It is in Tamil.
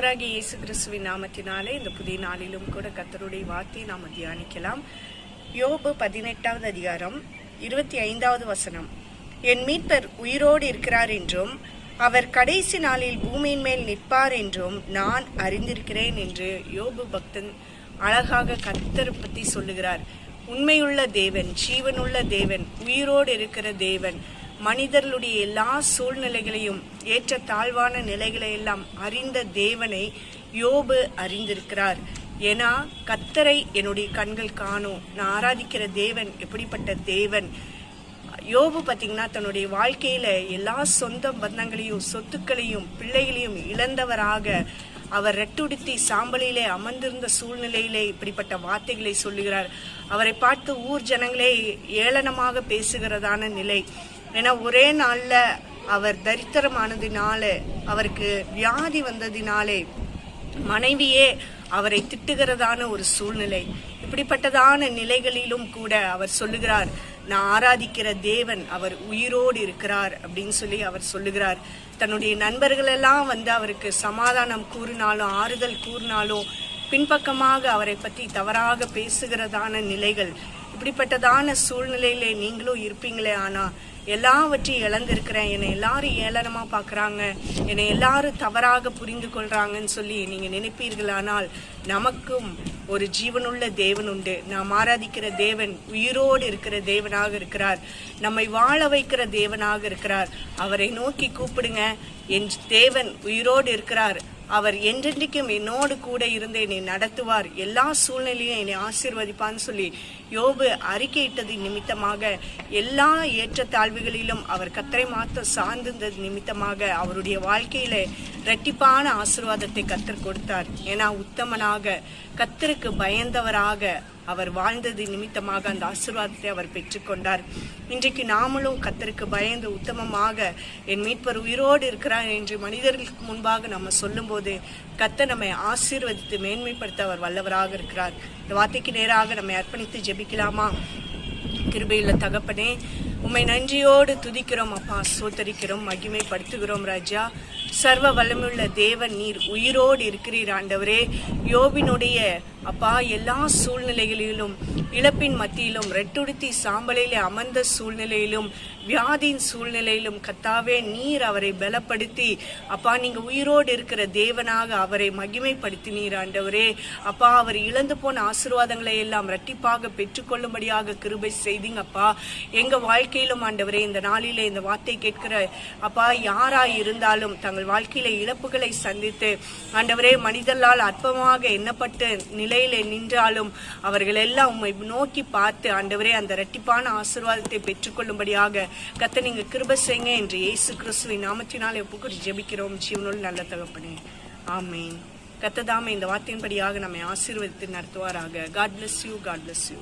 கர்த்தராகிய இயேசு கிறிஸ்துவின் நாமத்தினாலே இந்த புதிய நாளிலும் கூட கர்த்தருடைய வார்த்தையை நாம் தியானிக்கலாம். யோபு 18வது அதிகாரம் 25வது வசனம். என் மீட்பர் உயிரோடு இருக்கிறார் என்றும் அவர் கடைசி நாளில் பூமியின் மேல் நிற்பார் என்றும் நான் அறிந்திருக்கிறேன் என்று யோபு பக்தன் அழகாக கர்த்தரை பற்றி சொல்லுகிறார். உண்மையுள்ள தேவன், ஜீவனுள்ள தேவன், உயிரோடு இருக்கிற தேவன், மனிதர்களுடைய எல்லா சூழ்நிலைகளையும் ஏற்ற தாழ்வான நிலைகளை எல்லாம் அறிந்த தேவனை யோபு அறிந்திருக்கிறார். ஏன்னா கர்த்தரை என்னுடைய கண்கள் காணும், நான் ஆராதிக்கிற தேவன் எப்படிப்பட்ட தேவன். யோபு பார்த்தீங்கன்னா தன்னுடைய வாழ்க்கையில எல்லா சொந்த பந்தங்களையும் சொத்துக்களையும் பிள்ளைகளையும் இழந்தவராக அவர் ரெட்டுடுத்தி சாம்பலிலே அமர்ந்திருந்த சூழ்நிலையிலே இப்படிப்பட்ட வார்த்தைகளை சொல்லுகிறார். அவரை பார்த்து ஊர் ஜனங்களே ஏளனமாக பேசுகிறதான நிலை. ஏன்னா ஒரே நாள்ல அவர் தரித்திரமானதினால, அவருக்கு வியாதி வந்ததினாலே மனைவியே அவரை திட்டுகிறதான ஒரு சூழ்நிலை. இப்படிப்பட்டதான நிலைகளிலும் கூட அவர் சொல்லுகிறார், நான் ஆராதிக்கிற தேவன் அவர் உயிரோடு இருக்கிறார் அப்படின்னு சொல்லி அவர் சொல்லுகிறார். தன்னுடைய நண்பர்கள் எல்லாம் அவருக்கு சமாதானம் கூறினாலும் ஆறுதல் கூறினாலும் பின்பக்கமாக அவரை பற்றி தவறாக பேசுகிறதான நிலைகள். இப்படிப்பட்டதான சூழ்நிலையிலே நீங்களும் இருப்பீங்களே. ஆனா எல்லாவற்றையும் இழந்திருக்கிறேன், என்னை எல்லாரும் ஏளனமா பாக்குறாங்க, என்னை எல்லாரும் தவறாக புரிந்து கொள்றாங்கன்னு சொல்லி நீங்க நினைப்பீர்களானால், நமக்கும் ஒரு ஜீவனுள்ள தேவன் உண்டு. நாம் ஆராதிக்கிற தேவன் உயிரோடு இருக்கிற தேவனாக இருக்கிறார், நம்மை வாழ வைக்கிற தேவனாக இருக்கிறார். அவரை நோக்கி கூப்பிடுங்க, என் தேவன் உயிரோடு இருக்கிறார், அவர் என்றென்றைக்கும் என்னோடு கூட இருந்து என்னை நடத்துவார், எல்லா சூழ்நிலையும் என்னை ஆசீர்வதிப்பான்னு சொல்லி யோபு அறிக்கையிட்டது நிமித்தமாக, எல்லா ஏற்றத்தாழ்வுகளிலும் அவர் கர்த்தரை மாத்திரம் சார்ந்திருந்தது நிமித்தமாக அவருடைய வாழ்க்கையில இரட்டிப்பான ஆசீர்வாதத்தை கர்த்தர் கொடுத்தார். ஏன்னா உத்தமனாக கர்த்தருக்கு பயந்தவராக அவர் வாழ்ந்தது நிமித்தமாக அந்த ஆசீர்வாதத்தை அவர் பெற்றுக்கொண்டார். இன்றைக்கு நாமளும் கர்த்தருக்கு பயந்து உத்தமமாக என் மீட்பர் உயிரோடு இருக்கிறார் என்று மனிதர்களுக்கு முன்பாக நம்ம சொல்லும் போது கர்த்தர் நம்மை ஆசீர்வதித்து மேன்மைப்படுத்த அவர் வல்லவராக இருக்கிறார். இந்த வார்த்தைக்கு நேராக நம்மை அர்ப்பணித்து ஜெபிக்கலாமா? கிருபையுள்ள தகப்பனே, உம்மை நன்றியோடு துதிக்கிறோம் அப்பா, சோத்தரிக்கிறோம், மகிமைப்படுத்துகிறோம் ராஜா. சர்வ வல்லமையுள்ள தேவன், நீர் உயிரோடு இருக்கிறீர் ஆண்டவரே. யோபினுடைய அப்பா எல்லா சூழ்நிலைகளிலும், இழப்பின் மத்தியிலும், ரெட்டுடுத்தி சாம்பலிலே அமர்ந்த சூழ்நிலையிலும், வியாதியின் சூழ்நிலையிலும் கர்த்தாவே நீர் அவரை பலப்படுத்தி அப்பா நீங்க உயிரோடு இருக்கிற தேவனாக அவரை மகிமைப்படுத்தினீர் ஆண்டவரே. அப்பா அவர் இழந்து போன ஆசீர்வாதங்களை எல்லாம் இரட்டிப்பாக பெற்றுக்கொள்ளும்படியாக கிருபை செய்தீங்க அப்பா. எங்க வாழ்க்கையிலும் ஆண்டவரே இந்த நாளிலே இந்த வார்த்தை கேட்கிற அப்பா யாராய் இருந்தாலும் தங்கள் வாழ்க்கையில இழப்புகளை சந்தித்து ஆண்டவரே மனிதர்களால் அற்பமாக எண்ணப்பட்ட நிலையில நின்றாலும் அவர்கள் எல்லாம் உம்மை நோக்கி பார்த்து ஆண்டவரே அந்த இரட்டிப்பான ஆசீர்வாதத்தை பெற்றுக்கொள்ளும்படியாக கர்த்தர் நீங்க கிருபை செய்யுங்க என்று இயேசு கிறிஸ்துவின் நாமத்தினாலே ஒப்புக்கொண்டு ஜெபிக்கிறோம் ஜீவனுள்ள நல்ல தகப்பனே, ஆமென். கர்த்தர் தாமே இந்த வார்த்தையின்படியாக நம்மை ஆசீர்வதித்து நடத்துவாராக. God bless you. God bless you.